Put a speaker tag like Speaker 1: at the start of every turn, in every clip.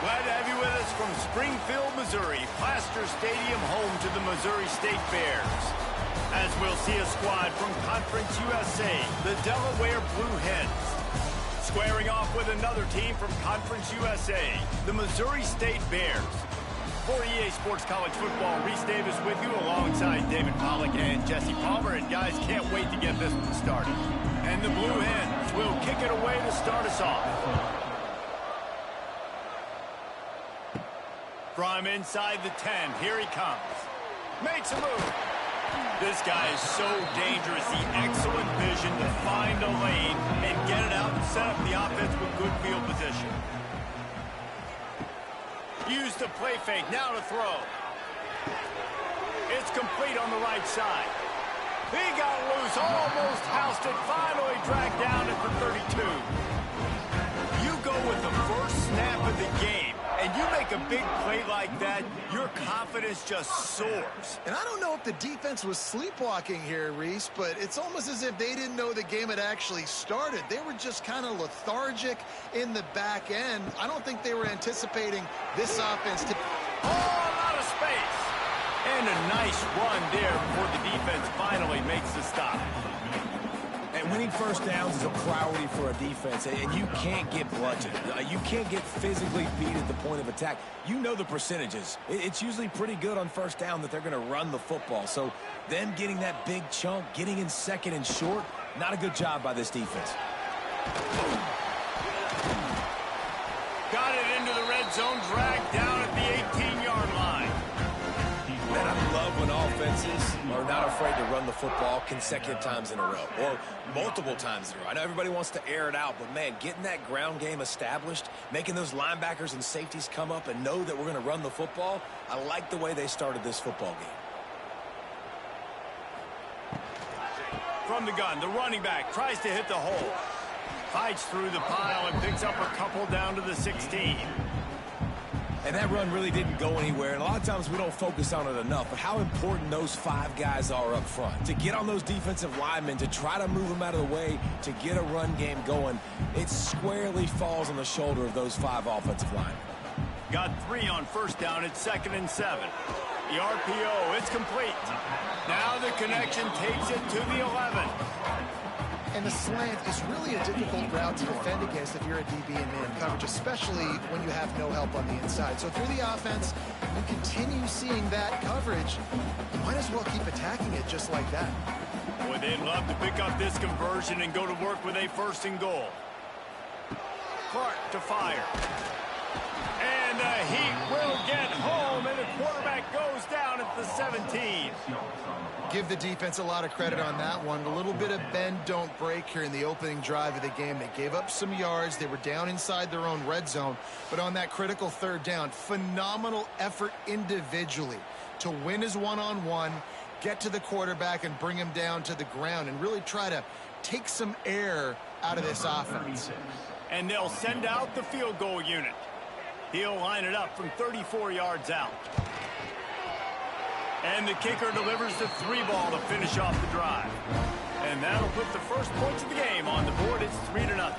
Speaker 1: Glad to have you with us from Springfield, Missouri, Plaster Stadium, home to the Missouri State Bears. As we'll see a squad from Conference USA, the Delaware Blue Hens. Squaring off with another team from Conference USA, the Missouri State Bears. For EA Sports College Football, Reese Davis with you alongside David Pollack and Jesse Palmer. And guys, can't wait to get this one started. And the Blue Hens will kick it away to start us off. From inside the 10, here he comes. Makes a move. This guy is so dangerous. The excellent vision to find a lane and get it out and set up the offense with good field position. Use the play fake, now to throw. It's complete on the right side. He got loose, almost housed it, finally dragged down at the 32. You go with the first snap of the game, and you make a big play like that, your confidence just soars.
Speaker 2: And I don't know if the defense was sleepwalking here, Reese, but it's almost as if they didn't know the game had actually started. They were just kind of lethargic in the back end. I don't think they were anticipating this offense to...
Speaker 1: Oh, a lot of space. And a nice run there before the defense finally makes the stop.
Speaker 3: And winning first downs is a priority for a defense, and you can't get bludgeoned. You can't get physically beat at the point of attack. You know the percentages. It's usually pretty good on first down that they're going to run the football. So them getting that big chunk, getting in second and short, not a good job by this defense.
Speaker 1: Got it into the red zone, dragged down at the 18-yard line.
Speaker 3: Man, I love when offenses are not afraid to run the football consecutive times in a row or multiple times in a row. I know everybody wants to air it out, but, man, getting that ground game established, making those linebackers and safeties come up and know that we're going to run the football, I like the way they started this football game.
Speaker 1: From the gun, the running back tries to hit the hole. Fights through the pile and picks up a couple down to the 16.
Speaker 3: And that run really didn't go anywhere, and a lot of times we don't focus on it enough, but how important those five guys are up front. To get on those defensive linemen, to try to move them out of the way, to get a run game going, it squarely falls on the shoulder of those five offensive linemen.
Speaker 1: Got 3 on first down at 2nd and 7. The RPO, it's complete. Now the connection takes it to the 11.
Speaker 2: And the slant is really a difficult route to defend against if you're a DB in man coverage, especially when you have no help on the inside. So through the offense, you continue seeing that coverage. You might as well keep attacking it just like that.
Speaker 1: Boy, they'd love to pick up this conversion and go to work with a 1st and goal. Clark to fire. And the Heat will get home, and the quarterback goes down at the 17.
Speaker 2: Give the defense a lot of credit on that one. A little bit of bend, don't break here in the opening drive of the game. They gave up some yards. They were down inside their own red zone. But on that critical 3rd down, phenomenal effort individually to win his one-on-one, get to the quarterback and bring him down to the ground and really try to take some air out of this offense.
Speaker 1: And they'll send out the field goal unit. He'll line it up from 34 yards out. And the kicker delivers the 3-ball to finish off the drive. And that'll put the first points of the game on the board. It's 3-0.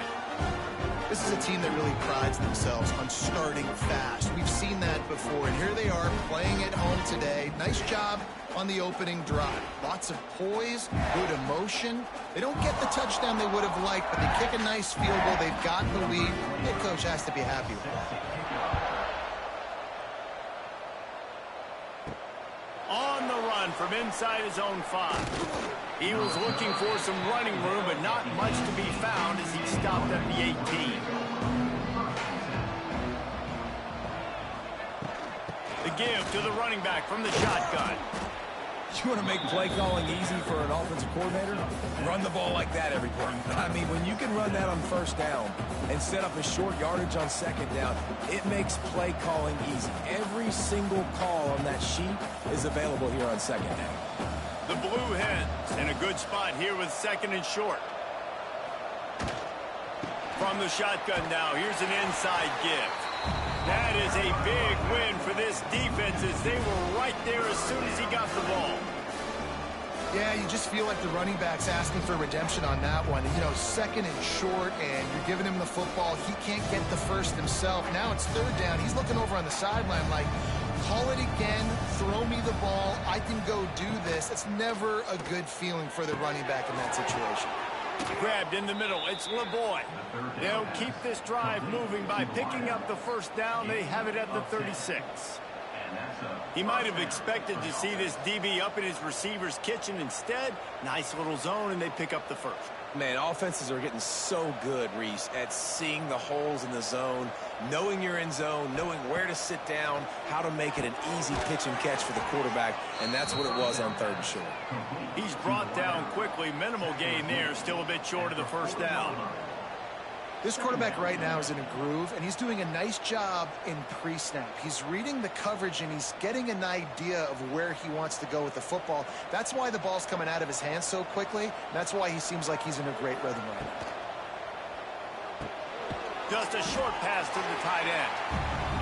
Speaker 2: This is a team that really prides themselves on starting fast. We've seen that before, and here they are playing at home today. Nice job on the opening drive. Lots of poise, good emotion. They don't get the touchdown they would have liked, but they kick a nice field goal. They've got the lead. Head coach has to be happy with that.
Speaker 1: On the run from inside his own 5. He was looking for some running room, but not much to be found as he stopped at the 18. The give to the running back from the shotgun.
Speaker 3: You want to make play calling easy for an offensive coordinator? Run the ball like that every play. I mean, when you can run that on first down and set up a short yardage on second down, it makes play calling easy. Every single call on that sheet is available here on second down.
Speaker 1: The Blue Hens in a good spot here with second and short. From the shotgun now, here's an inside give. That is a big win for this defense as they were right there as soon as he got the ball.
Speaker 2: Yeah, you just feel like the running back's asking for redemption on that one. You know, second and short, and you're giving him the football. He can't get the first himself. Now it's third down. He's looking over on the sideline like, call it again, throw me the ball, I can go do this. It's never a good feeling for the running back in that situation.
Speaker 1: Grabbed in the middle, it's LeBoy. They'll keep this drive moving by picking up the first down. They have it at the 36. He might have expected to see this DB up in his receiver's kitchen. Instead, nice little zone, and they pick up the first.
Speaker 3: Man, offenses are getting so good, Reese, at seeing the holes in the zone, knowing you're in zone, knowing where to sit down, how to make it an easy pitch and catch for the quarterback, and that's what it was on third and short.
Speaker 1: He's brought down quickly. Minimal gain there, still a bit short of the first down.
Speaker 2: This quarterback right now is in a groove, and he's doing a nice job in pre-snap. He's reading the coverage, and he's getting an idea of where he wants to go with the football. That's why the ball's coming out of his hands so quickly. That's why he seems like he's in a great rhythm right now.
Speaker 1: Just a short pass to the tight end.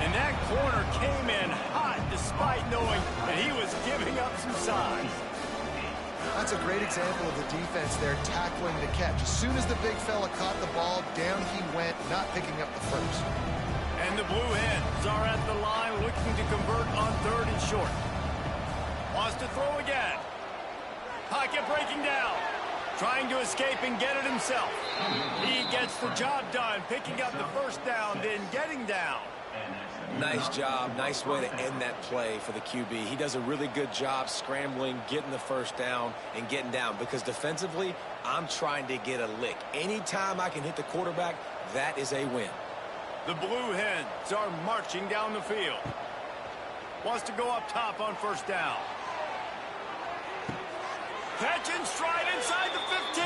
Speaker 1: And that corner came in hot despite knowing that he was giving up some size.
Speaker 2: That's a great example of the defense there tackling the catch. As soon as the big fella caught the ball, down he went, not picking up the first.
Speaker 1: And the Blue Hens are at the line looking to convert on third and short. Wants to throw again. Pocket breaking down. Trying to escape and get it himself. He gets the job done, picking up the first down, then getting down.
Speaker 3: Nice job. Nice way to end that play for the QB. He does a really good job scrambling, getting the first down, and getting down. Because defensively, I'm trying to get a lick. Anytime I can hit the quarterback, that is a win.
Speaker 1: The Blue Hens are marching down the field. Wants to go up top on first down. Catch and stride inside the 15.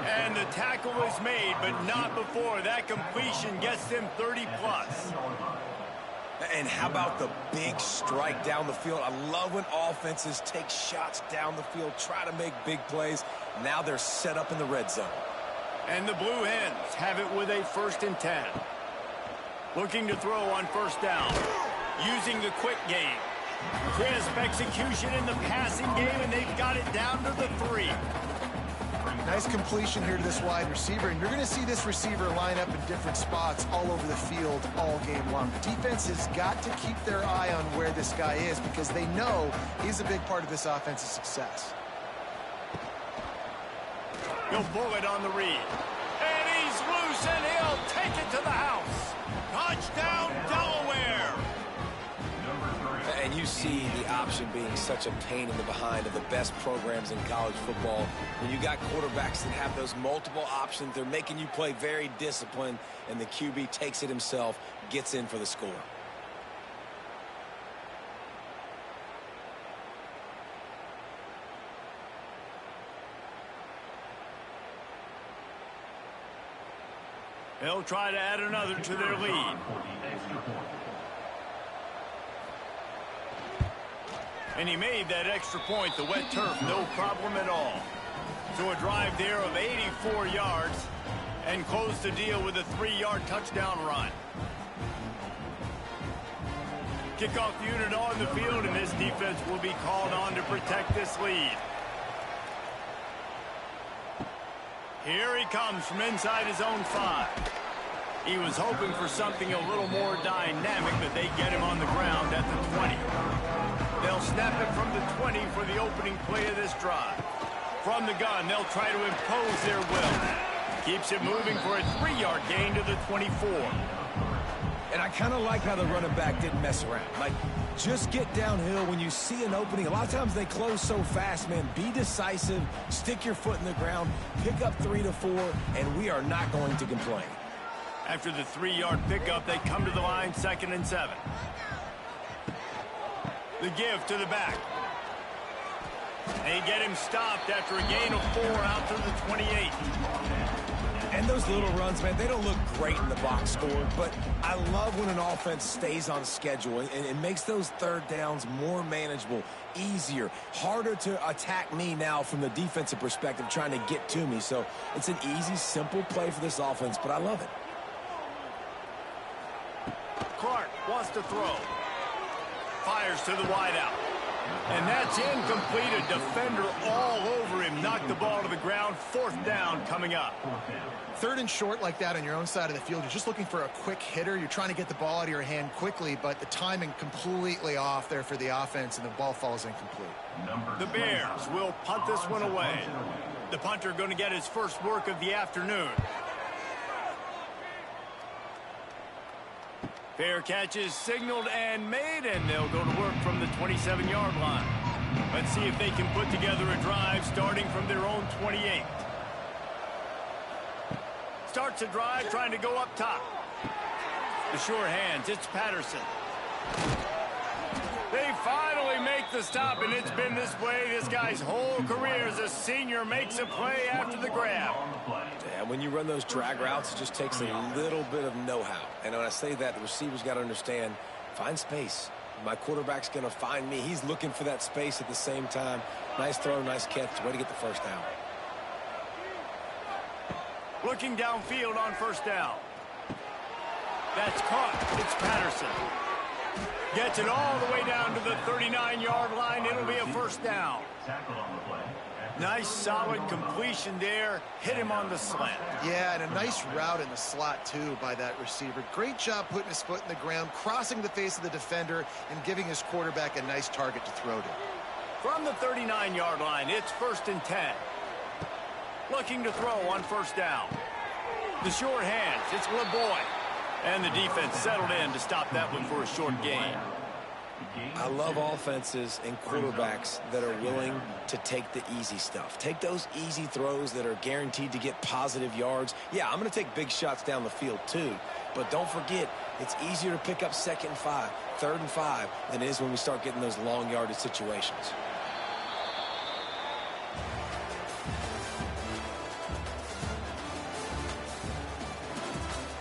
Speaker 1: And the tackle is made, but not before that completion gets them 30-plus.
Speaker 3: And how about the big strike down the field? I love when offenses take shots down the field, try to make big plays. Now they're set up in the red zone.
Speaker 1: And the Blue Hens have it with a 1st and 10. Looking to throw on first down. Using the quick game. Crisp execution in the passing game, and they've got it down to the 3.
Speaker 2: Nice completion here to this wide receiver, and you're going to see this receiver line up in different spots all over the field all game long. The defense has got to keep their eye on where this guy is because they know he's a big part of this offense's success.
Speaker 1: He'll pull it on the read. And he's loose, and he'll take it to the house. Touchdown, Delaware.
Speaker 3: And you see the option being such a pain in the behind of the best programs in college football. When you got quarterbacks that have those multiple options, they're making you play very disciplined, and the QB takes it himself, gets in for the score.
Speaker 1: They'll try to add another to their lead. And he made that extra point, the wet turf, no problem at all. So a drive there of 84 yards and close the deal with a 3-yard touchdown run. Kickoff unit on the field, and this defense will be called on to protect this lead. Here he comes from inside his own 5. He was hoping for something a little more dynamic, but they get him on the ground at the 20. They'll snap it from the 20 for the opening play of this drive. From the gun, they'll try to impose their will. Keeps it moving for a 3-yard gain to the 24.
Speaker 3: And I kind of like how the running back didn't mess around. Like, just get downhill when you see an opening. A lot of times they close so fast, man. Be decisive, stick your foot in the ground, pick up 3 to 4, and we are not going to complain.
Speaker 1: After the 3-yard pickup, they come to the line, 2nd and 7. The give to the back. They get him stopped after a gain of 4 out to the 28.
Speaker 3: And And those little runs, man, they don't look great in the box score, but I love when an offense stays on schedule and it makes those third downs more manageable, easier, harder to attack me now from the defensive perspective trying to get to me. So it's an easy, simple play for this offense, but I love it.
Speaker 1: Clark wants to throw. Fires to the wideout. And that's incomplete. A defender all over him. Knocked the ball to the ground. 4th down coming up.
Speaker 2: 3rd and short like that on your own side of the field. You're just looking for a quick hitter. You're trying to get the ball out of your hand quickly, but the timing completely off there for the offense, and the ball falls incomplete.
Speaker 1: The Bears will punt this one away. The punter going to get his first work of the afternoon. Fair catch is signaled and made, and they'll go to work from the 27-yard line. Let's see if they can put together a drive starting from their own 28. Starts a drive trying to go up top. The sure hands, it's Patterson. They finally make the stop, and it's been this way this guy's whole career as a senior. Makes a play after the grab.
Speaker 3: And when you run those drag routes, it just takes a little bit of know-how. And when I say that, the receiver's got to understand, find space. My quarterback's going to find me. He's looking for that space at the same time. Nice throw, nice catch. Way to get the first down.
Speaker 1: Looking downfield on 1st down. That's caught. It's Patterson. Gets it all the way down to the 39-yard line. It'll be a 1st down. Nice, solid completion there. Hit him on the slant.
Speaker 2: Yeah, and a nice route in the slot, too, by that receiver. Great job putting his foot in the ground, crossing the face of the defender, and giving his quarterback a nice target to throw to.
Speaker 1: From the 39-yard line, it's 1st and 10. Looking to throw on 1st down. The short hands, it's LeBoy. And the defense settled in to stop that one for a short gain.
Speaker 3: I love offenses and quarterbacks that are willing to take the easy stuff. Take those easy throws that are guaranteed to get positive yards. Yeah, I'm going to take big shots down the field too. But don't forget, it's easier to pick up 2nd and 5, 3rd and 5 than it is when we start getting those long yardage situations.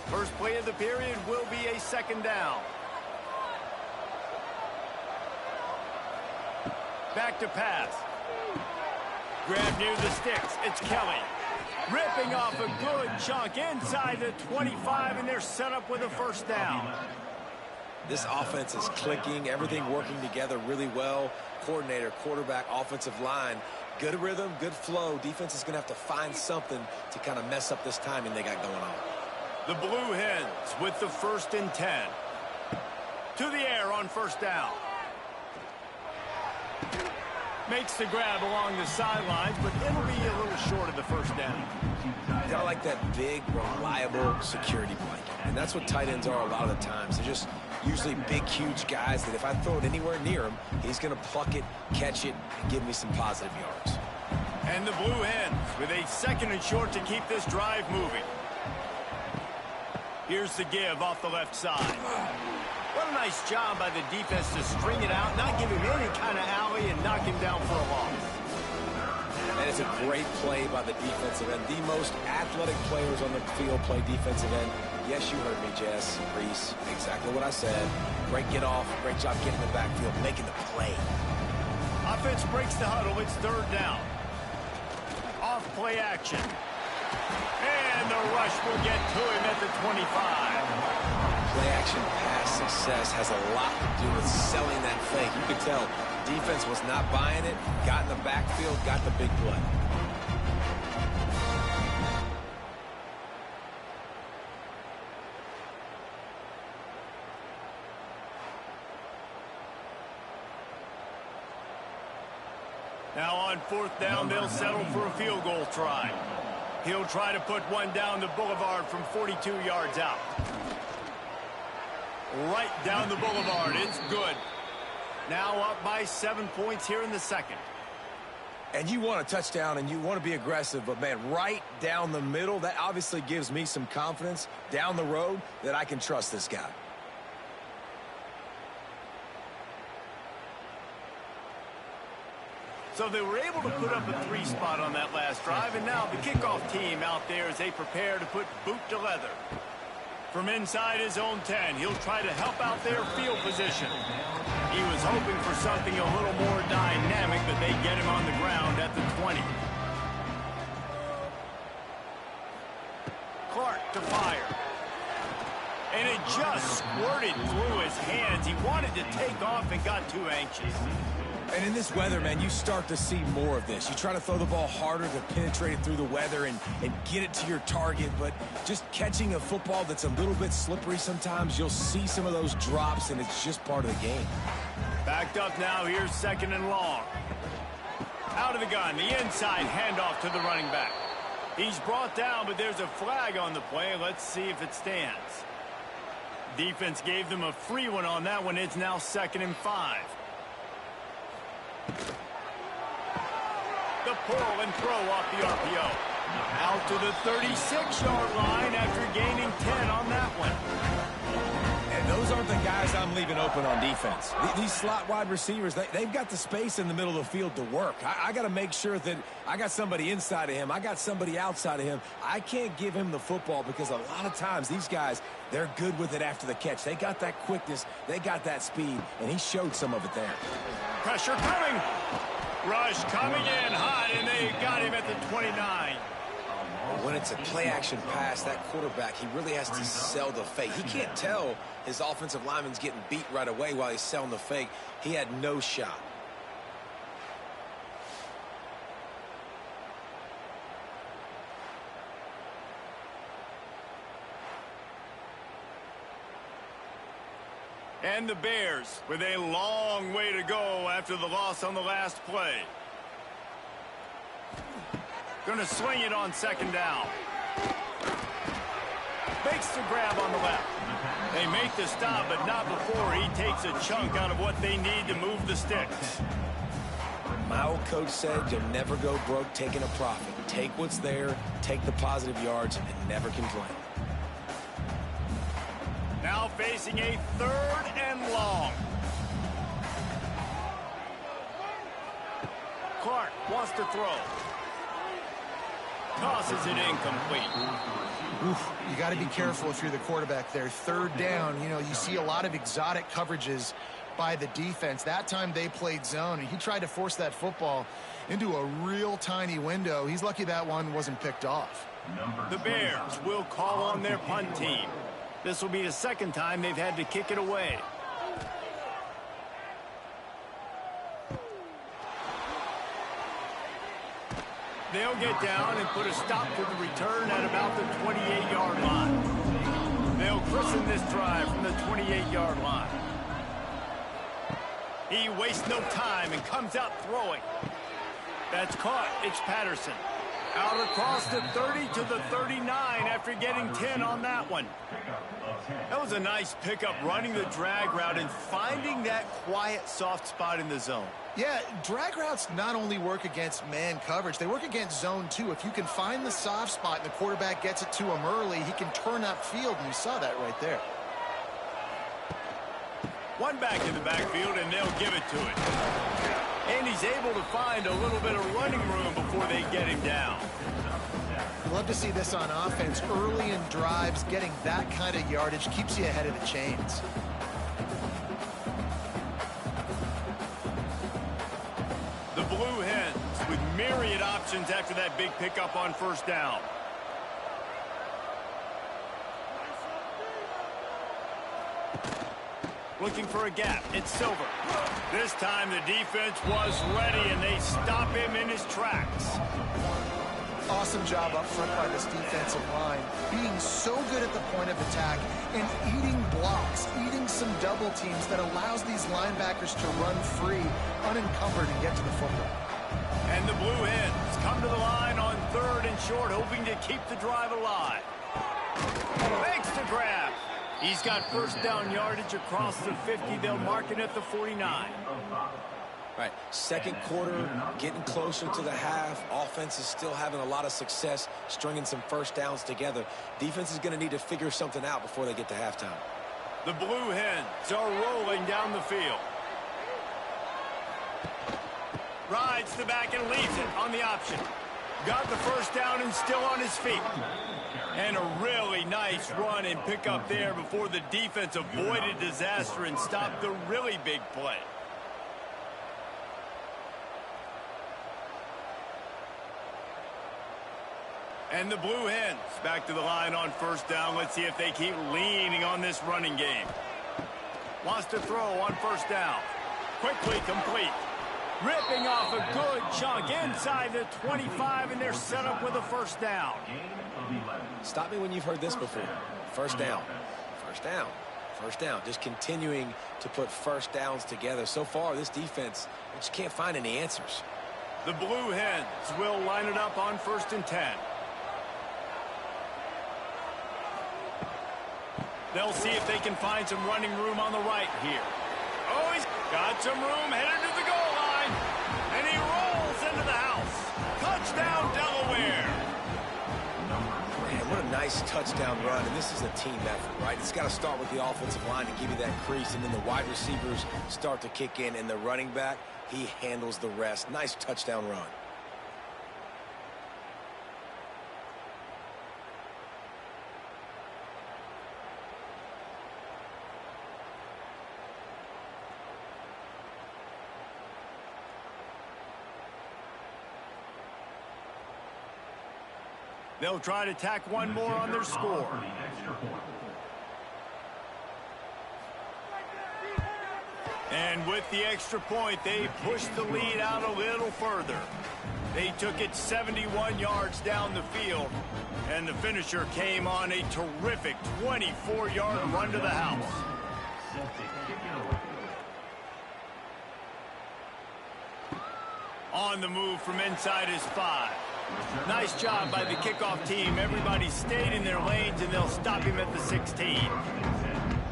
Speaker 1: First play of the period will be a 2nd down. Back to pass. Grab near the sticks. It's Kelly. Ripping off a good chunk inside the 25, and they're set up with a 1st down.
Speaker 3: This offense is clicking, everything working together really well. Coordinator, quarterback, offensive line. Good rhythm, good flow. Defense is going to have to find something to kind of mess up this timing they got going on.
Speaker 1: The Blue Hens with the 1st and 10. To the air on 1st down. Makes the grab along the sidelines, but it'll be a little short of the 1st down.
Speaker 3: I like that big, reliable security blanket. And that's what tight ends are a lot of the times. They're just usually big, huge guys that if I throw it anywhere near him, he's going to pluck it, catch it, and give me some positive yards.
Speaker 1: And the Blue Hens with a 2nd and short to keep this drive moving. Here's the give off the left side. What a nice job by the defense to string it out, not give him any kind of alley, and knock him down for a loss.
Speaker 3: And it's a great play by the defensive end. The most athletic players on the field play defensive end. Yes, you heard me, Jess, Reese. Exactly what I said. Great get off. Great job getting the backfield, making the play.
Speaker 1: Offense breaks the huddle. It's 3rd down. Off play action. And the rush will get to him at the 25.
Speaker 3: Play action pass success has a lot to do with selling that fake. You could tell defense was not buying it, got in the backfield, got the big play.
Speaker 1: Now on 4th down, they'll settle for a field goal try. He'll try to put one down the boulevard from 42 yards out. Right down the boulevard. It's good. Now up by 7 points here in the 2nd.
Speaker 3: And you want a touchdown and you want to be aggressive, but man, right down the middle, that obviously gives me some confidence down the road that I can trust this guy.
Speaker 1: So they were able to put up a 3 spot on that last drive, and now the kickoff team out there as they prepare to put boot to leather. From inside his own 10, he'll try to help out their field position. He was hoping for something a little more dynamic, but they get him on the ground at the 20. Clark to fire. And it just squirted through his hands. He wanted to take off and got too anxious.
Speaker 3: And in this weather, man, you start to see more of this. You try to throw the ball harder to penetrate it through the weather and get it to your target, but just catching a football that's a little bit slippery sometimes, you'll see some of those drops, and it's just part of the game.
Speaker 1: Backed up now, here's 2nd and long. Out of the gun, the inside handoff to the running back. He's brought down, but there's a flag on the play. Let's see if it stands. Defense gave them a free one on that one. It's now 2nd and 5. The pull and throw off the RPO. Out to the 36-yard line after gaining 10 on that one.
Speaker 3: And those aren't the guys I'm leaving open on defense. These slot wide receivers, they've got the space in the middle of the field to work. I got to make sure that I got somebody inside of him. I got somebody outside of him. I can't give him the football because a lot of times these guys, they're good with it after the catch. They got that quickness. They got that speed, and he showed some of it there.
Speaker 1: Pressure coming. Rush coming in hot, and they got him at the 29.
Speaker 3: When it's a play-action pass, that quarterback, he really has to sell the fake. He can't tell his offensive lineman's getting beat right away while he's selling the fake. He had no shot.
Speaker 1: And the Bears with a long way to go after the loss on the last play. Going to swing it on 2nd down. Makes the grab on the left. They make the stop, but not before he takes a chunk out of what they need to move the sticks.
Speaker 3: My old coach said you'll never go broke taking a profit. Take what's there, take the positive yards, and never complain.
Speaker 1: Now facing a 3rd and long. Clark wants to throw. Tosses it incomplete.
Speaker 2: Oof, you got to be careful if you're the quarterback there. 3rd down, you know, you see a lot of exotic coverages by the defense. That time they played zone, and he tried to force that football into a real tiny window. He's lucky that one wasn't picked off.
Speaker 1: The Bears will call on their punt team. This will be the 2nd time they've had to kick it away. They'll get down and put a stop to the return at about the 28-yard line. They'll christen this drive from the 28-yard line. He wastes no time and comes out throwing. That's caught. It's Patterson. Out across the 30 to the 39 after getting 10 on that one. That was a nice pickup, running the drag route and finding that quiet, soft spot in the zone.
Speaker 2: Yeah, drag routes not only work against man coverage, they work against zone too. If you can find the soft spot and the quarterback gets it to him early, he can turn upfield, and you saw that right there.
Speaker 1: One back in the backfield, and they'll give it to it. And he's able to find a little bit of running room before they get him down.
Speaker 2: Love to see this on offense. Early in drives, getting that kind of yardage keeps you ahead of the chains.
Speaker 1: The Blue Hens with myriad options after that big pickup on 1st down. Looking for a gap. It's Silver. This time the defense was ready, and they stop him in his tracks.
Speaker 2: Awesome job up front by this defensive line, being so good at the point of attack and eating blocks, eating some double teams that allows these linebackers to run free, unencumbered, and get to the football.
Speaker 1: And the Blue Hens come to the line on 3rd and short, hoping to keep the drive alive. Makes the grab. He's got 1st down yardage across the 50. They'll mark it at the 49.
Speaker 3: Right, 2nd quarter, getting closer to the half. Offense is still having a lot of success stringing some 1st downs together. Defense is going to need to figure something out before they get to halftime.
Speaker 1: The Blue Hens are rolling down the field. Rides the back and leaves it on the option. Got the first down and still on his feet. And a really nice run and pick up there before the defense avoided disaster and stopped the really big play. And the Blue Hens back to the line on first down. Let's see if they keep leaning on this running game. Wants to throw on first down. Quickly complete. Ripping off a good chunk inside the 25, and they're set up with a first down.
Speaker 3: Stop me when you've heard this before. First down. First down. First down. Just continuing to put first downs together. So far, this defense just can't find any answers.
Speaker 1: The Blue Hens will line it up on 1st and 10. They'll see if they can find some running room on the right here. Oh, he's got some room headed to the goal line. And he rolls into the house. Touchdown, Delaware.
Speaker 3: Man, what a nice touchdown run. And this is a team effort, right? It's got to start with the offensive line to give you that crease. And then the wide receivers start to kick in. And the running back, he handles the rest. Nice touchdown run.
Speaker 1: They'll try to tack one more on their score. And with the extra point, they pushed the lead out a little further. They took it 71 yards down the field, and the finisher came on a terrific 24-yard run to the house. On the move from inside his 5. Nice job by the kickoff team. Everybody stayed in their lanes, and they'll stop him at the 16.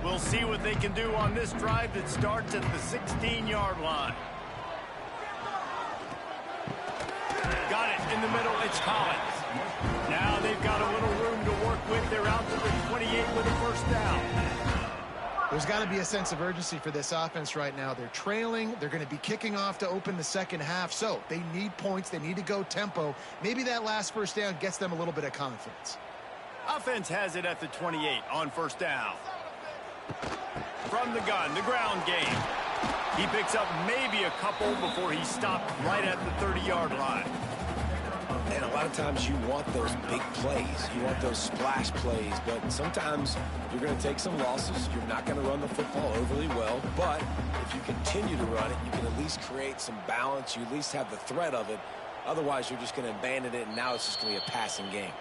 Speaker 1: We'll see what they can do on this drive that starts at the 16-yard line. Got it in the middle. It's Collins. Now they've got a little room to work with. They're out to the 28 with a first down.
Speaker 2: There's got to be a sense of urgency for this offense right now. They're trailing. They're going to be kicking off to open the second half. So they need points. They need to go tempo. Maybe that last first down gets them a little bit of confidence.
Speaker 1: Offense has it at the 28 on first down. From the gun, the ground game. He picks up maybe a couple before he stopped right at the 30-yard line.
Speaker 3: And a lot of times you want those big plays. You want those splash plays. But sometimes you're going to take some losses. You're not going to run the football overly well. But if you continue to run it, you can at least create some balance. You at least have the threat of it. Otherwise, you're just going to abandon it, and now it's just going to be a passing game.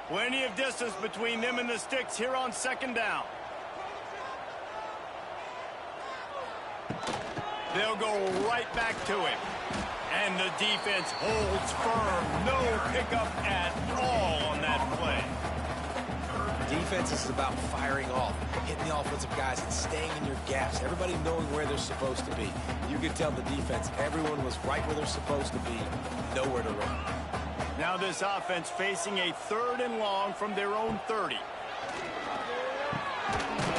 Speaker 1: Plenty of distance between them and the sticks here on second down. They'll go right back to him. And the defense holds firm. No pickup at all on that play.
Speaker 3: Defense is about firing off, hitting the offensive guys and staying in your gaps. Everybody knowing where they're supposed to be. You could tell the defense, everyone was right where they're supposed to be, nowhere to run.
Speaker 1: Now this offense facing a 3rd and long from their own 30.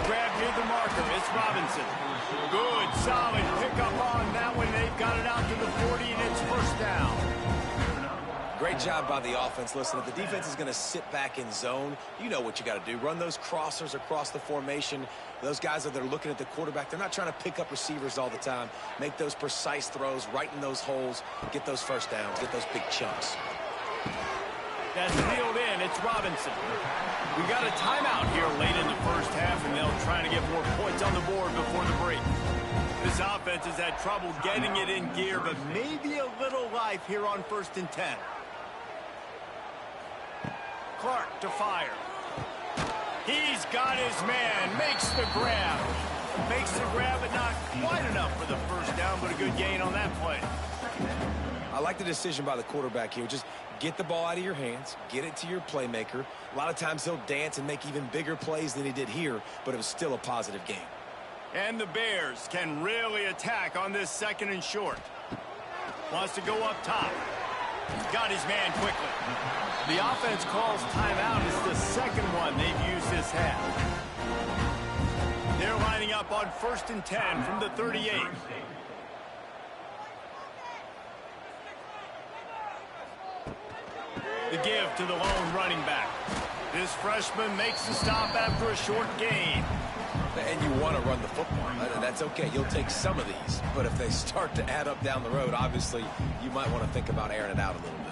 Speaker 1: Grab near the marker. It's Robinson. Good, solid pickup on that one. They've got it out to the 40, and it's first down.
Speaker 3: Great job by the offense. Listen, if the defense is going to sit back in zone, you know what you got to do. Run those crossers across the formation. Those guys that are looking at the quarterback, they're not trying to pick up receivers all the time. Make those precise throws right in those holes. Get those first downs. Get those big chunks.
Speaker 1: That's reeled in. It's Robinson. We got a timeout here late in the first half, and they'll try to get more points on the board before the break. This offense has had trouble getting it in gear, but maybe a little life here on 1st and 10. Clark to fire. He's got his man. Makes the grab. Makes the grab, but not quite enough for the first down, but a good gain on that play.
Speaker 3: I like the decision by the quarterback here. Just get the ball out of your hands, get it to your playmaker. A lot of times he'll dance and make even bigger plays than he did here, but it was still a positive game.
Speaker 1: And the Bears can really attack on this 2nd and short. Wants to go up top. Got his man quickly. The offense calls timeout. It's the second one they've used this half. They're lining up on 1st and 10 from the 38. The give to the lone running back. This freshman makes the stop after a short gain.
Speaker 3: And you want to run the football. That's okay. You'll take some of these. But if they start to add up down the road, obviously, you might want to think about airing it out a little bit.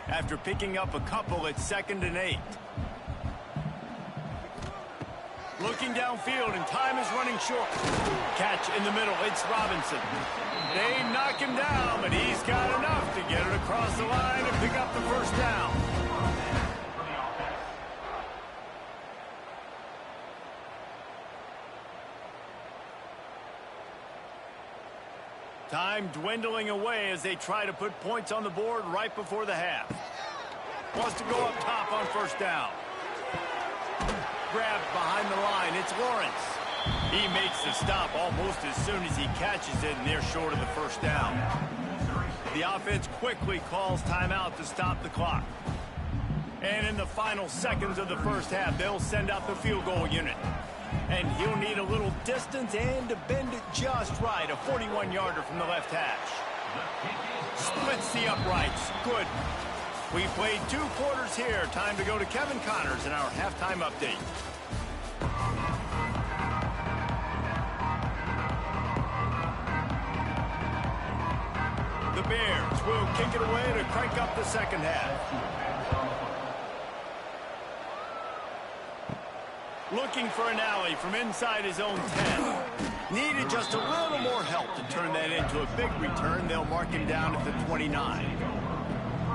Speaker 1: After picking up a couple, it's 2nd and 8. Looking downfield, and time is running short. Catch in the middle. It's Robinson. They knock him down, but he's got enough to get it across the line and pick up the first down. Time dwindling away as they try to put points on the board right before the half. Wants to go up top on 1st down. Grabbed behind the line. It's Lawrence. He makes the stop almost as soon as he catches it, and they're short of the first down. The offense quickly calls timeout to stop the clock. And in the final seconds of the first half, they'll send out the field goal unit. And he'll need a little distance and to bend it just right. A 41-yarder from the left hash. Splits the uprights. Good. We played 2 quarters here. Time to go to Kevin Connors in our halftime update. The Bears will kick it away to crank up the second half. Looking for an alley from inside his own 10. Needed just a little more help to turn that into a big return. They'll mark him down at the 29.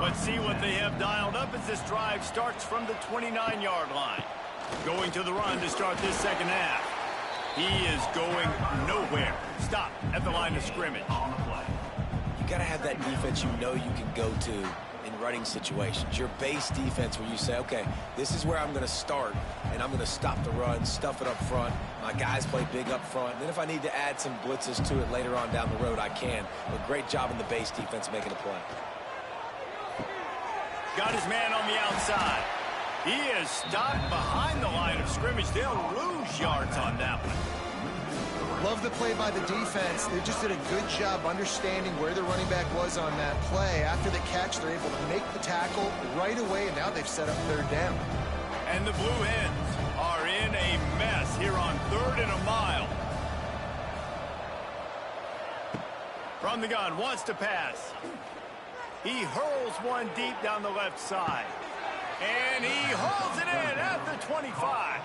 Speaker 1: Let's see what they have dialed up as this drive starts from the 29-yard line. Going to the run to start this second half. He is going nowhere. Stop at the line of scrimmage.
Speaker 3: You got to have that defense you know you can go to in running situations. Your base defense where you say, okay, this is where I'm going to start, and I'm going to stop the run, stuff it up front. My guys play big up front. And then if I need to add some blitzes to it later on down the road, I can. But great job in the base defense making a play.
Speaker 1: Got his man on the outside. He is stopped behind the line of scrimmage. They'll lose yards on that one.
Speaker 2: Love the play by the defense. They just did a good job understanding where the running back was on that play. After the catch, they're able to make the tackle right away, and now they've set up 3rd down.
Speaker 1: And the Blue Hens are in a mess here on 3rd and a mile. From the gun, wants to pass. He hurls one deep down the left side. And he hauls it in at the 25.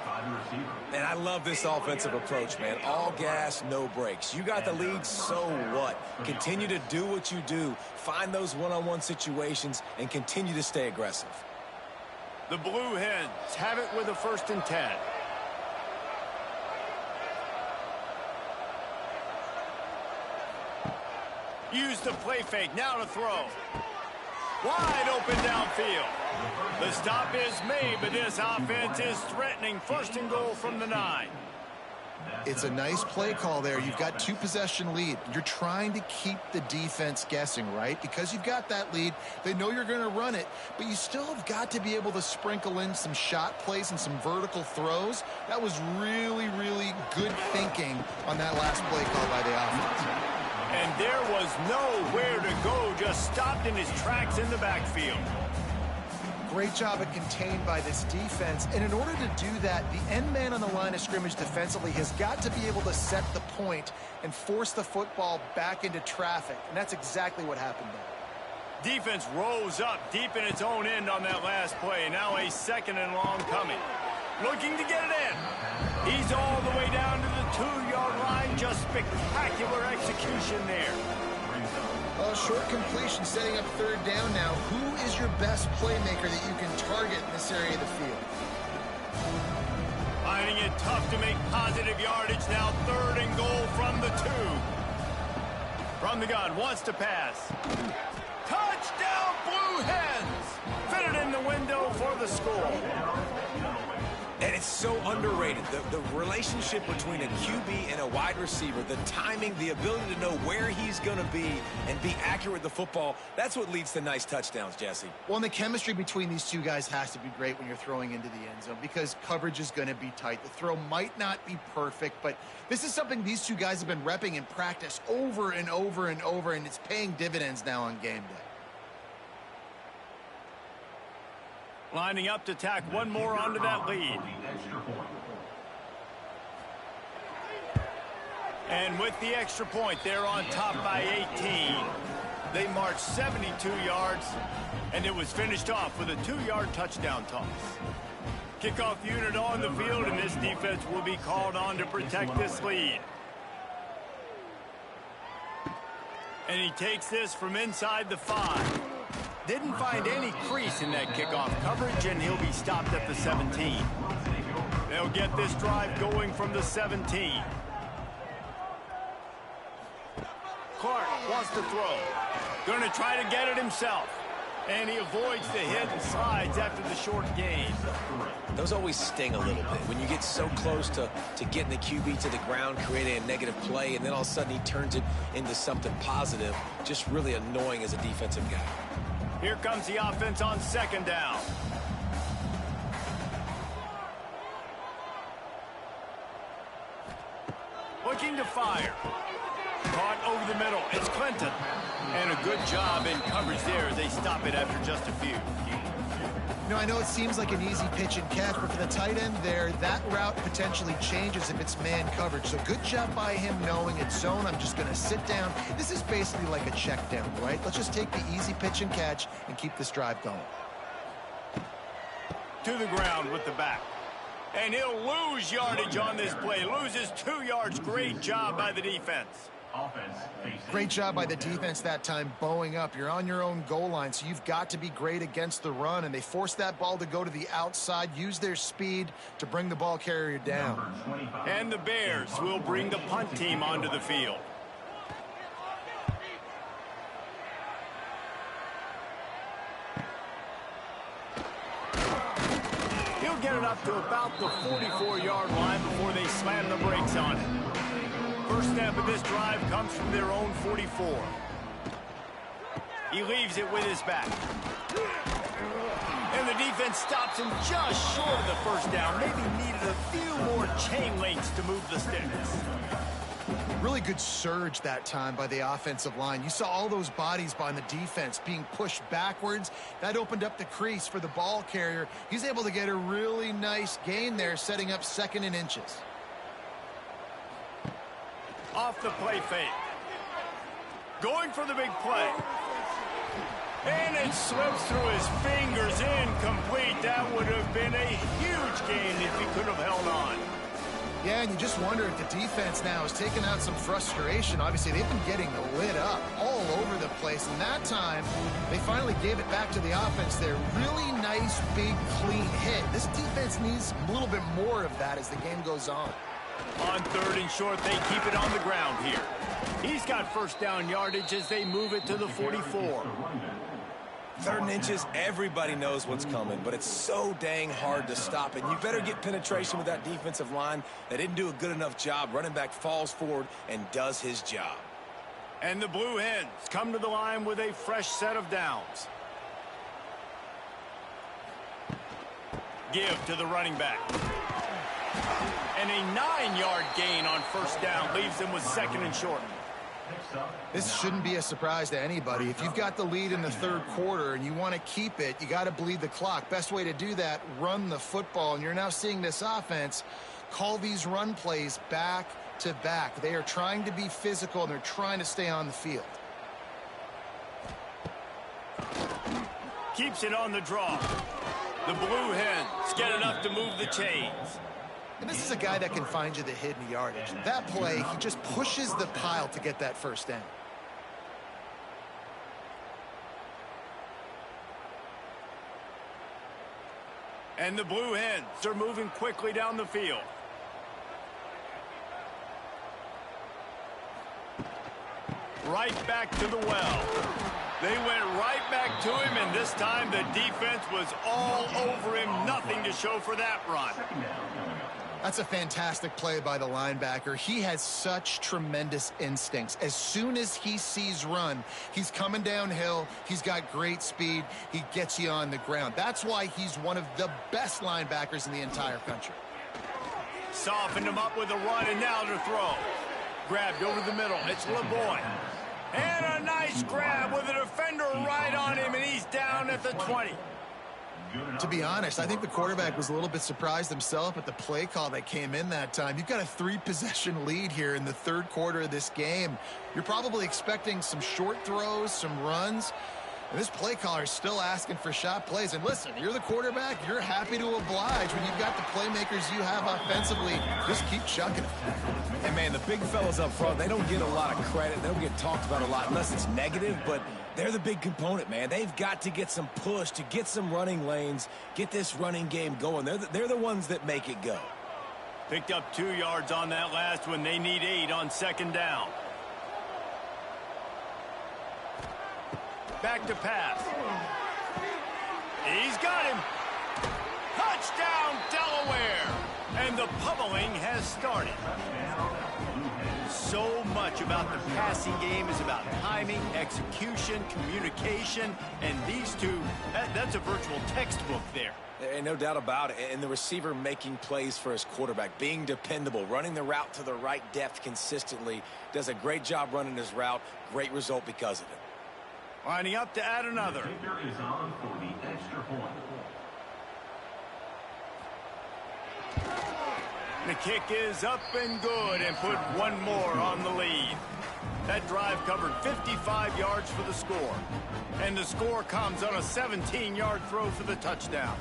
Speaker 3: And I love this offensive approach, man. All gas, no brakes. You got the lead, so what? Continue to do what you do. Find those one-on-one situations and continue to stay aggressive.
Speaker 1: The Blue Hens have it with a 1st and 10. Use the play fake, now to throw. Wide open downfield. The stop is made, but this offense is threatening 1st and goal from the 9.
Speaker 2: It's a nice play call there. You've got 2-possession lead. You're trying to keep the defense guessing, right? Because you've got that lead. They know you're going to run it, but you still have got to be able to sprinkle in some shot plays and some vertical throws. That was really, really good thinking on that last play call by the offense.
Speaker 1: And there was nowhere to go, just stopped in his tracks in the backfield.
Speaker 2: Great job at contained by this defense. And in order to do that, the end man on the line of scrimmage defensively has got to be able to set the point and force the football back into traffic. And that's exactly what happened there.
Speaker 1: Defense rose up deep in its own end on that last play. Now a 2nd and long coming. Looking to get it in. He's all the way down to the 2-yard line. Just spectacular execution there.
Speaker 2: Short completion, setting up 3rd down now. Who is your best playmaker that you can target in this area of the field?
Speaker 1: Finding it tough to make positive yardage. Now 3rd and goal from the 2. From the gun, wants to pass. Touchdown, Blue Hens! Fitted in the window for the score.
Speaker 3: And it's It's so underrated. The relationship between a QB and a wide receiver, the timing, the ability to know where he's going to be and be accurate with the football, that's what leads to nice touchdowns, Jesse.
Speaker 2: Well, and the chemistry between these two guys has to be great when you're throwing into the end zone because coverage is going to be tight. The throw might not be perfect, but this is something these two guys have been repping in practice over and over and over, and it's paying dividends now on game day.
Speaker 1: Lining up to tack one more onto that lead. And with the extra point, they're on top by 18. They marched 72 yards, and it was finished off with a 2-yard touchdown toss. Kickoff unit on the field, and this defense will be called on to protect this lead. And he takes this from inside the 5. Didn't find any crease in that kickoff coverage, and he'll be stopped at the 17. They'll get this drive going from the 17. Clark wants to throw. Going to try to get it himself. And he avoids the hit and slides after the short gain.
Speaker 3: Those always sting a little bit. When you get so close to getting the QB to the ground, creating a negative play, and then all of a sudden he turns it into something positive, just really annoying as a defensive guy.
Speaker 1: Here comes the offense on second down. Looking to fire. Caught over the middle. It's Clinton. And a good job in coverage there as they stop it after just a few.
Speaker 2: Now, I know it seems like an easy pitch and catch, but for the tight end there, that route potentially changes if it's man coverage. So good job by him knowing it's zone. I'm just going to sit down. This is basically like a check down, right? Let's just take the easy pitch and catch and keep this drive going.
Speaker 1: To the ground with the back. And he'll lose yardage on this play. Loses 2 yards. Great job by the defense.
Speaker 2: Great job by the defense that time, bowing up. You're on your own goal line, so you've got to be great against the run, and they forced that ball to go to the outside, use their speed to bring the ball carrier down.
Speaker 1: And the Bears will bring the punt team onto the field. He'll get it up to about the 44-yard line before they slam the brakes on it. First snap of this drive comes from their own 44. He leaves it with his back. And the defense stops him just short of the first down. Maybe needed a few more chain links to move the sticks.
Speaker 2: Really good surge that time by the offensive line. You saw all those bodies by the defense being pushed backwards. That opened up the crease for the ball carrier. He's able to get a really nice gain there, setting up 2nd and inches.
Speaker 1: Off the play fake. Going for the big play. And it slips through his fingers, incomplete. That would have been a huge gain if he could have held on.
Speaker 2: Yeah, and you just wonder if the defense now is taking out some frustration. Obviously, they've been getting lit up all over the place. And that time, they finally gave it back to the offense there. Really nice, big, clean hit. This defense needs a little bit more of that as the game goes on.
Speaker 1: On 3rd and short, they keep it on the ground here. He's got first down yardage as they move it to the 44.
Speaker 3: 3rd and inches, everybody knows what's coming, but it's so dang hard to stop. And you better get penetration with that defensive line. They didn't do a good enough job. Running back falls forward and does his job.
Speaker 1: And the Blue Hens come to the line with a fresh set of downs. Give to the running back. And a 9-yard gain on first down leaves them with 2nd and short.
Speaker 2: This shouldn't be a surprise to anybody. If you've got the lead in the 3rd quarter and you want to keep it, you got to bleed the clock. Best way to do that, run the football. And you're now seeing this offense call these run plays back to back. They are trying to be physical, and they're trying to stay on the field.
Speaker 1: Keeps it on the draw. The Blue Hens get enough to move the chains.
Speaker 2: And this is a guy that can find you the hidden yardage. That play, he just pushes the pile to get that first down.
Speaker 1: And the Blue Hens are moving quickly down the field. Right back to the well. They went right back to him, and this time the defense was all over him. Nothing to show for that run.
Speaker 2: That's a fantastic play by the linebacker. He has such tremendous instincts. As soon as he sees run, he's coming downhill. He's got great speed. He gets you on the ground. That's why he's one of the best linebackers in the entire country.
Speaker 1: Softened him up with a run, and now to throw. Grabbed over the middle. It's LeBoy. And a nice grab with a defender right on him, and he's down at the 20.
Speaker 2: To be honest, I think the quarterback was a little bit surprised himself at the play call that came in that time. You've got a 3-possession lead here in the third quarter of this game. You're probably expecting some short throws, some runs. And this play caller is still asking for shot plays. And listen, you're the quarterback. You're happy to oblige when you've got the playmakers you have offensively. Just keep chucking it.
Speaker 3: And, man, the big fellas up front, they don't get a lot of credit. They don't get talked about a lot unless it's negative, but they're the big component, man. They've got to get some push, to get some running lanes, get this running game going. They're the ones that make it go.
Speaker 1: Picked up 2 yards on that last one. They need 8 on second down. Back to pass. He's got him. Touchdown, Delaware. And the pummeling has started. So much about the passing game is about timing, execution, communication, and these two, that's a virtual textbook there.
Speaker 3: And no doubt about it. And the receiver making plays for his quarterback, being dependable, running the route to the right depth consistently, does a great job running his route. Great result because of it.
Speaker 1: Lining up to add another.
Speaker 4: Is on for the extra point.
Speaker 1: The kick is up and good, and put one more on the lead. That drive covered 55 yards for the score. And the score comes on a 17-yard throw for the touchdown.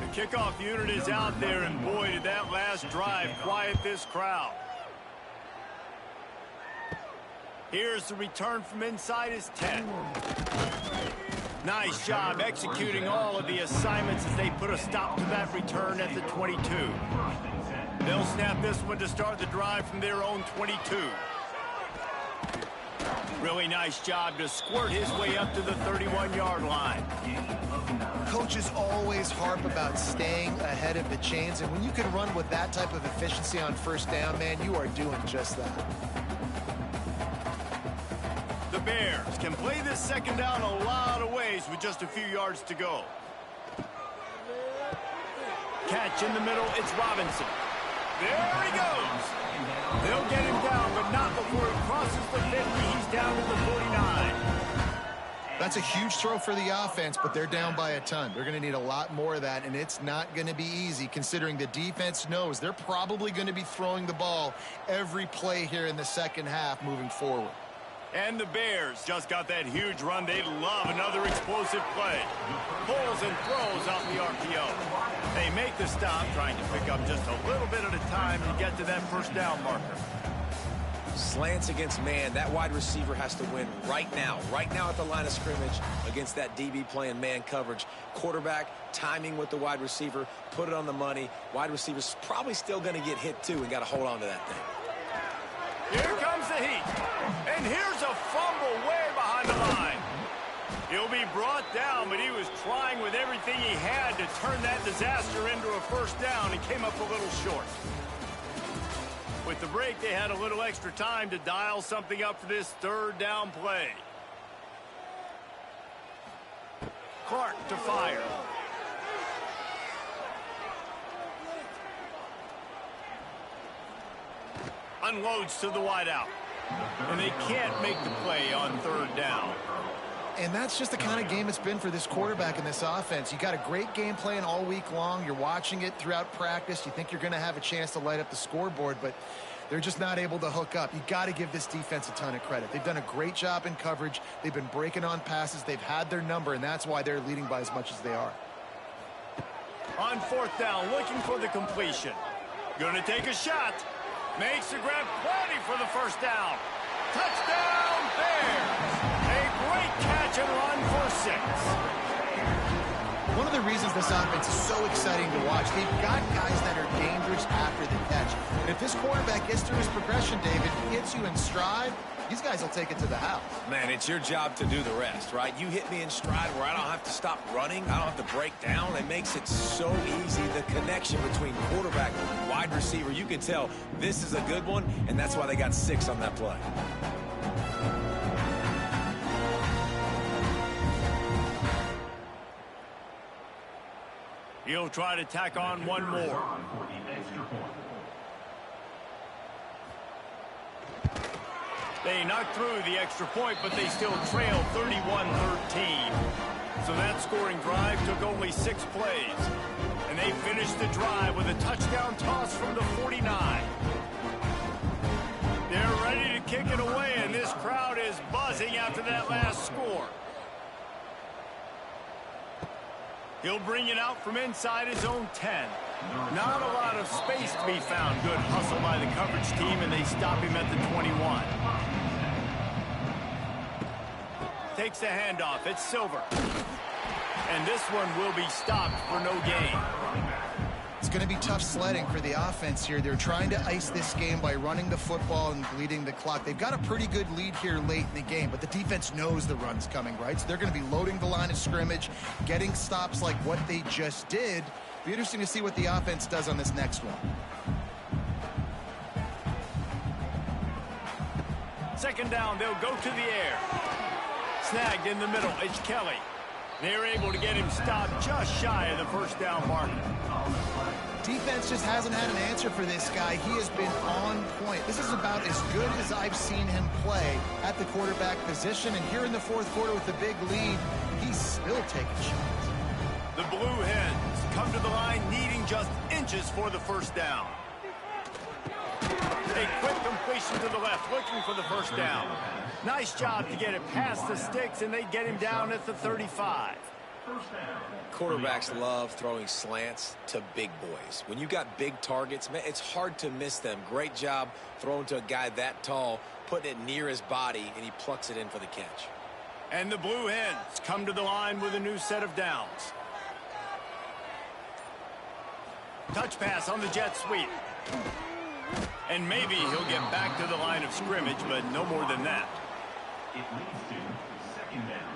Speaker 1: The kickoff unit is out there, and boy, did that last drive quiet this crowd. Here's the return from inside his 10. Nice job executing all of the assignments as they put a stop to that return at the 22. They'll snap this one to start the drive from their own 22. Really nice job to squirt his way up to the 31-yard line.
Speaker 2: Coaches always harp about staying ahead of the chains, and when you can run with that type of efficiency on first down, man, you are doing just that.
Speaker 1: The Bears can play this second down a lot of ways with just a few yards to go. Catch in the middle, it's Robinson. There he goes. They'll get him down, but not before he crosses the 50. He's down to the 49.
Speaker 2: That's a huge throw for the offense, but they're down by a ton. They're going to need a lot more of that, and it's not going to be easy considering the defense knows they're probably going to be throwing the ball every play here in the second half moving forward.
Speaker 1: And the Bears just got that huge run. They love another explosive play. Pulls and throws off the RPO. They make the stop, trying to pick up just a little bit at a time to get to that first down marker.
Speaker 3: Slants against man. That wide receiver has to win right now at the line of scrimmage against that DB playing man coverage. Quarterback, timing with the wide receiver, put it on the money. Wide receiver's probably still going to get hit too and got to hold on to that thing.
Speaker 1: Here comes the heat. And here's a fumble way behind the line. He'll be brought down, but he was trying with everything he had to turn that disaster into a first down and came up a little short. With the break, they had a little extra time to dial something up for this third down play. Clark to fire. Unloads to the wideout. And they can't make the play on third down.
Speaker 2: And that's just the kind of game it's been for this quarterback in this offense. You got a great game plan all week long. You're watching it throughout practice. You think you're going to have a chance to light up the scoreboard, but they're just not able to hook up. You got to give this defense a ton of credit. They've done a great job in coverage. They've been breaking on passes. They've had their number, and that's why they're leading by as much as they are.
Speaker 1: On fourth down, looking for the completion. Going to take a shot. Makes the grab, plenty for the first down. Touchdown, Bears. A great catch and run for 6.
Speaker 2: one of the reasons this offense is so exciting to watch. They've got guys that are dangerous after the catch. And if this quarterback gets through his progression, David, hits you in stride, these guys will take it to the house.
Speaker 3: Man, it's your job to do the rest, right? You hit me in stride where I don't have to stop running. I don't have to break down. It makes it so easy. The connection between quarterback and wide receiver, you can tell this is a good one, and that's why they got 6 on that play.
Speaker 1: He'll try to tack on one more. They knocked through the extra point, but they still trail 31-13. So that scoring drive took only 6 plays. And they finished the drive with a touchdown toss from the 49. They're ready to kick it away, and this crowd is buzzing after that last score. He'll bring it out from inside his own 10. Not a lot of space to be found. Good hustle by the coverage team, and they stop him at the 21. Takes the handoff. It's Silver. And this one will be stopped for no gain.
Speaker 2: It's going to be tough sledding for the offense here. They're trying to ice this game by running the football and bleeding the clock. They've got a pretty good lead here late in the game, but the defense knows the run's coming, right? So they're going to be loading the line of scrimmage, getting stops like what they just did. Be interesting to see what the offense does on this next one.
Speaker 1: Second down, they'll go to the air. Snagged in the middle, it's Kelly. They're able to get him stopped just shy of the first down marker.
Speaker 2: Defense just hasn't had an answer for this guy. He has been on point. This is about as good as I've seen him play at the quarterback position. And here in the fourth quarter with the big lead, he's still taking shots.
Speaker 1: The Blue Hens come to the line needing just inches for the first down. A quick completion to the left, looking for the first down. Nice job to get it past the sticks, and they get him down at the 35.
Speaker 3: Quarterbacks love throwing slants to big boys. When you got big targets, man, it's hard to miss them. Great job throwing to a guy that tall, putting it near his body, and he plucks it in for the catch.
Speaker 1: And the Blue Hens come to the line with a new set of downs. Touch pass on the jet sweep. And maybe he'll get back to the line of scrimmage, but no more than that.
Speaker 4: It leads to second down.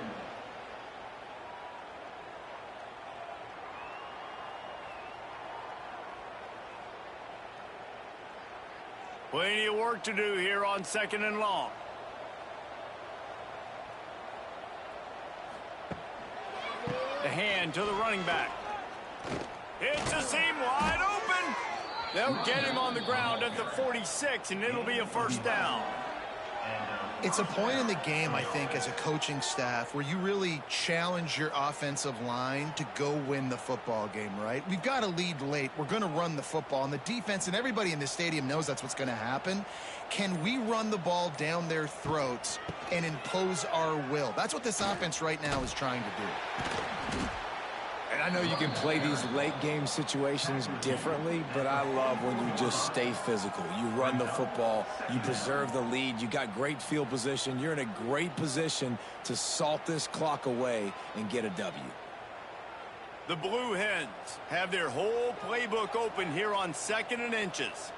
Speaker 1: Plenty of work to do here on second and long. The hand to the running back. It's a seam wide open. They'll get him on the ground at the 46, and it'll be a first down.
Speaker 2: It's a point in the game, I think, as a coaching staff where you really challenge your offensive line to go win the football game, right? We've got a lead late. We're going to run the football, and the defense and everybody in this stadium knows that's what's going to happen. Can we run the ball down their throats and impose our will? That's what this offense right now is trying to do.
Speaker 3: And I know you can play these late game situations differently, but I love when you just stay physical. You run the football, you preserve the lead, you got great field position, you're in a great position to salt this clock away and get a W.
Speaker 1: The Blue Hens have their whole playbook open here on second and inches.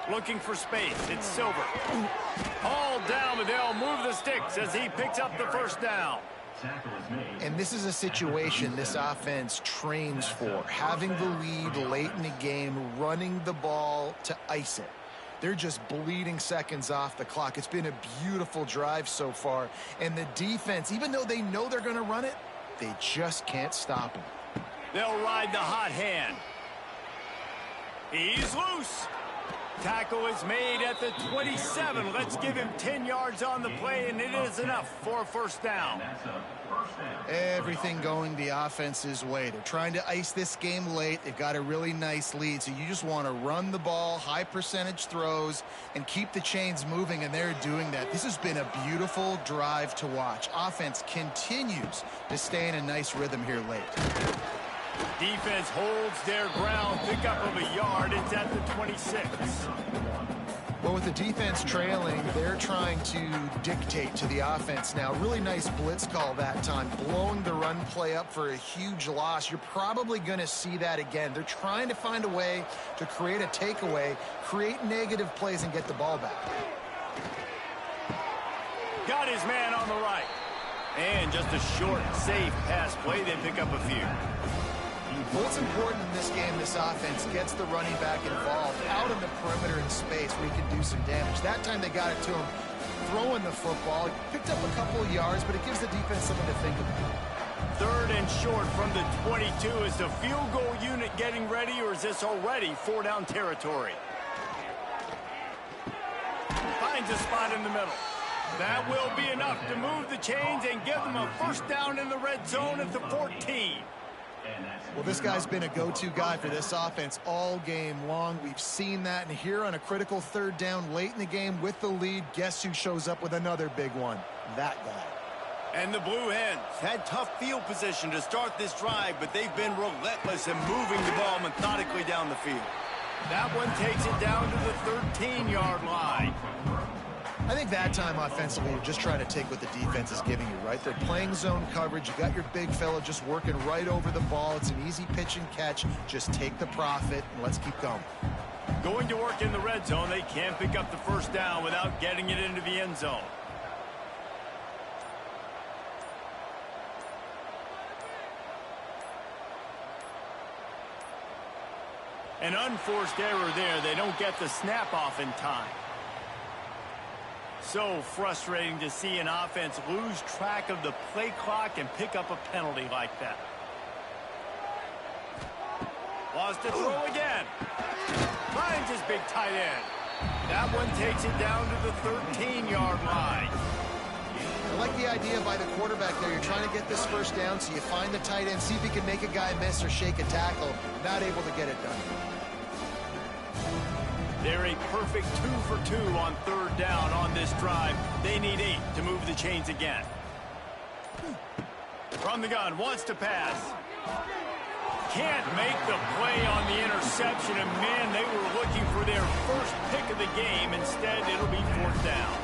Speaker 1: Looking for space. It's Silver. All down, but they'll move the sticks as he picks up the first down.
Speaker 2: And this is a situation this offense trains for. Having the lead late in the game, running the ball to ice it. They're just bleeding seconds off the clock. It's been a beautiful drive so far. And the defense, even though they know they're going to run it, they just can't stop him.
Speaker 1: They'll ride the hot hand. He's loose. Tackle is made at the 27. Let's give him 10 yards on the play, and it is enough for a first down.
Speaker 2: Everything going the offense's way. They're trying to ice this game late. They've got a really nice lead, so you just want to run the ball, high percentage throws, and keep the chains moving, and they're doing that. This has been a beautiful drive to watch. Offense continues to stay in a nice rhythm here late.
Speaker 1: Defense holds their ground. Pickup of a yard. It's at the 26.
Speaker 2: Well, with the defense trailing, they're trying to dictate to the offense now. Really nice blitz call that time, blowing the run play up for a huge loss. You're probably going to see that again. They're trying to find a way to create a takeaway, create negative plays, and get the ball back.
Speaker 1: Got his man on the right. And just a short, safe pass play. They pick up a few.
Speaker 2: What's important in this game, this offense gets the running back involved out in the perimeter in space where he can do some damage. That time they got it to him throwing the football. He picked up a couple of yards, but it gives the defense something to think about.
Speaker 1: 3rd and short from the 22. Is the field goal unit getting ready, or is this already 4-down territory? Finds a spot in the middle. That will be enough to move the chains and give them a first down in the red zone at the 14.
Speaker 2: Well, this guy's been a go-to guy for this offense all game long. We've seen that, and here on a critical 3rd down late in the game with the lead, guess who shows up with another big one? That guy.
Speaker 1: And the Blue Hens had tough field position to start this drive, but they've been relentless in moving the ball methodically down the field. That one takes it down to the 13-yard line.
Speaker 2: I think that time offensively, you're just trying to take what the defense is giving you, right? They're playing zone coverage. You got your big fella just working right over the ball. It's an easy pitch and catch. Just take the profit, and let's keep going.
Speaker 1: Going to work in the red zone, they can't pick up the first down without getting it into the end zone. An unforced error there. They don't get the snap off in time. So frustrating to see an offense lose track of the play clock and pick up a penalty like that. Lost to throw again. Finds his big tight end. That one takes it down to the 13-yard line.
Speaker 2: I like the idea by the quarterback there. You're trying to get this first down, so you find the tight end, see if he can make a guy miss or shake a tackle. Not able to get it done.
Speaker 1: They're a perfect 2 for 2 on 3rd down on this drive. They need 8 to move the chains again. From the gun, wants to pass. Can't make the play on the interception, and man, they were looking for their first pick of the game. Instead, it'll be 4th down.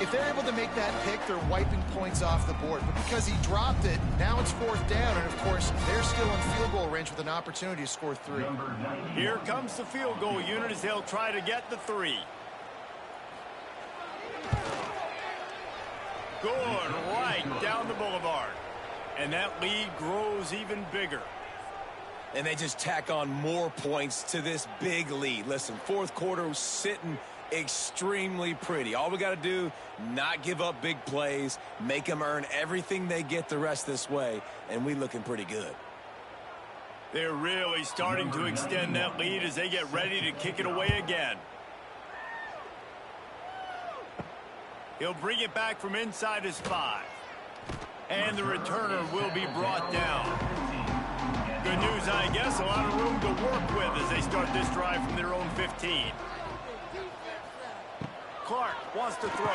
Speaker 2: If they're able to make that pick, they're wiping points off the board. But because he dropped it, now it's 4th down. And, of course, they're still in field goal range with an opportunity to score 3.
Speaker 1: Here comes the field goal unit as they'll try to get the 3. Good, right down the boulevard. And that lead grows even bigger.
Speaker 3: And they just tack on more points to this big lead. Listen, 4th quarter was sitting extremely pretty. All we got to do, not give up big plays, make them earn everything they get the rest this way, and we looking pretty good.
Speaker 1: They're really starting to extend that lead as they get ready to kick it away again. He'll bring it back from inside his 5. And the returner will be brought down. Good news, I guess, a lot of room to work with as they start this drive from their own 15. Clark wants to throw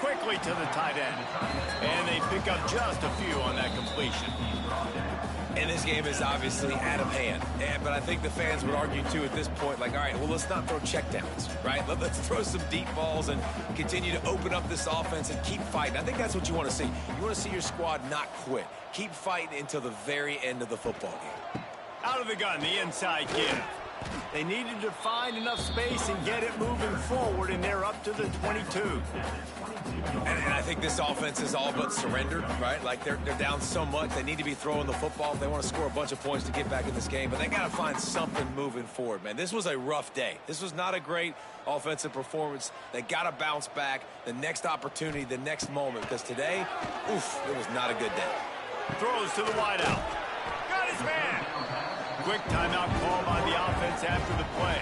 Speaker 1: quickly to the tight end, and they pick up just a few on that completion.
Speaker 3: And this game is obviously out of hand, but I think the fans would argue too at this point, like, all right, well, let's not throw checkdowns, right? Let's throw some deep balls and continue to open up this offense and keep fighting. I think that's what you want to see. You want to see your squad not quit. Keep fighting until the very end of the football game.
Speaker 1: Out of the gun, the inside give. They needed to find enough space and get it moving forward, and they're up to the 22.
Speaker 3: And I think this offense is all but surrendered, right? Like they're down so much, they need to be throwing the football if they want to score a bunch of points to get back in this game. But they got to find something moving forward, man. This was a rough day. This was not a great offensive performance. They got to bounce back the next opportunity, the next moment, because today, oof, it was not a good day.
Speaker 1: Throws to the wideout. Got his man. Quick timeout call by the offense after the play.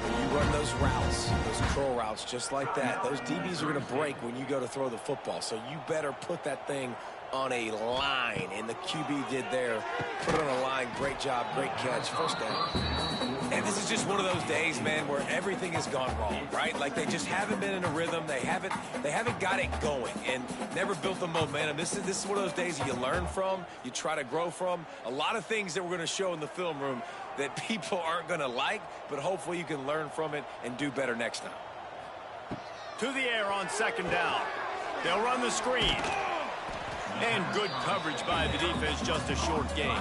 Speaker 3: When you run those routes, those curl routes just like that, those DBs are going to break when you go to throw the football. So you better put that thing on a line, and the QB did there. Put it on a line. Great job, great catch, first down. And this is just one of those days, man, where everything has gone wrong, right? Like they just haven't been in a rhythm. They haven't got it going and never built the momentum. This is one of those days you learn from, you try to grow from. A lot of things that we're going to show in the film room that people aren't going to like, but hopefully you can learn from it and do better next time.
Speaker 1: To the air on second down. They'll run the screen. And good coverage by the defense, just a short gain.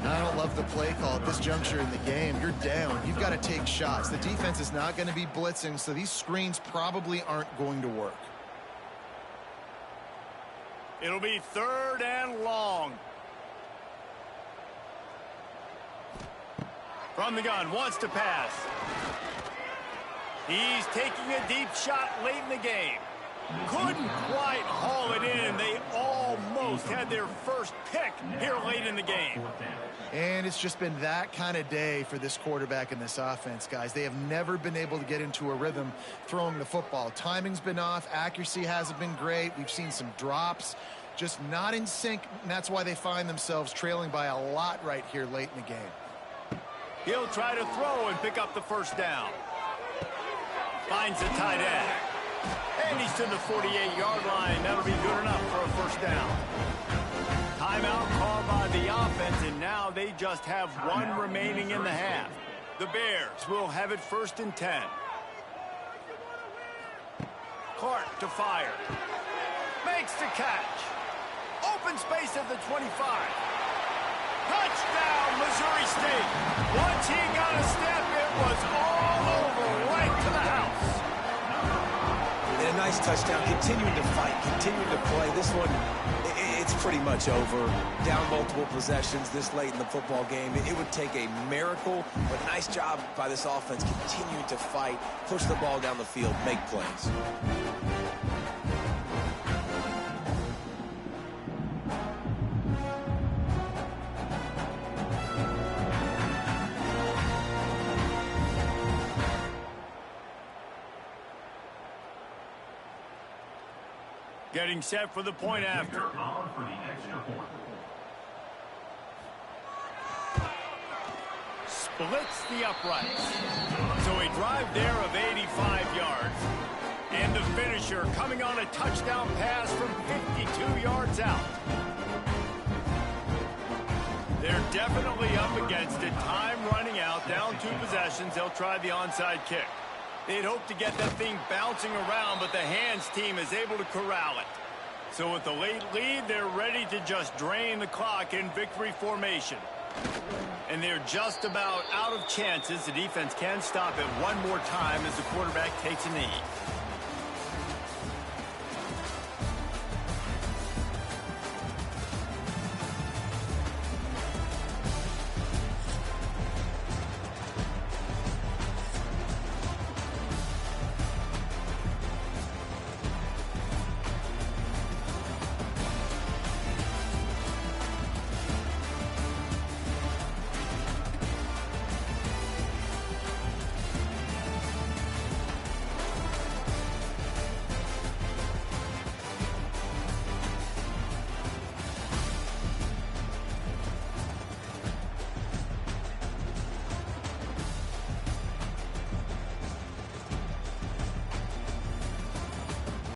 Speaker 2: I don't love the play call at this juncture in the game. You're down. You've got to take shots. The defense is not going to be blitzing, so these screens probably aren't going to work.
Speaker 1: It'll be 3rd and long. From the gun, wants to pass. He's taking a deep shot late in the game. Couldn't quite haul it in. They almost had their first pick here late in the game.
Speaker 2: And it's just been that kind of day for this quarterback and this offense, guys. They have never been able to get into a rhythm throwing the football. Timing's been off. Accuracy hasn't been great. We've seen some drops. Just not in sync, and that's why they find themselves trailing by a lot right here late in the game.
Speaker 1: He'll try to throw and pick up the first down. Finds the tight end. And he's to the 48-yard line. That'll be good enough for a first down. Timeout called by the offense, and now they just have one remaining in the half. The Bears will have it 1st and 10. Clark to fire. Makes the catch. Open space at the 25. Touchdown, Missouri State. Once he got a step, it was all over, right to the house.
Speaker 3: And a nice touchdown, continuing to fight, continuing to play. This one, it's pretty much over. Down multiple possessions this late in the football game. It would take a miracle, but nice job by this offense continuing to fight, push the ball down the field, make plays.
Speaker 1: Getting set for the point after. Splits the uprights. So a drive there of 85 yards. And the finisher coming on a touchdown pass from 52 yards out. They're definitely up against it. Time running out. Down 2 possessions. They'll try the onside kick. They'd hope to get that thing bouncing around, but the hands team is able to corral it. So with the late lead, they're ready to just drain the clock in victory formation. And they're just about out of chances. The defense can stop it one more time as the quarterback takes a knee.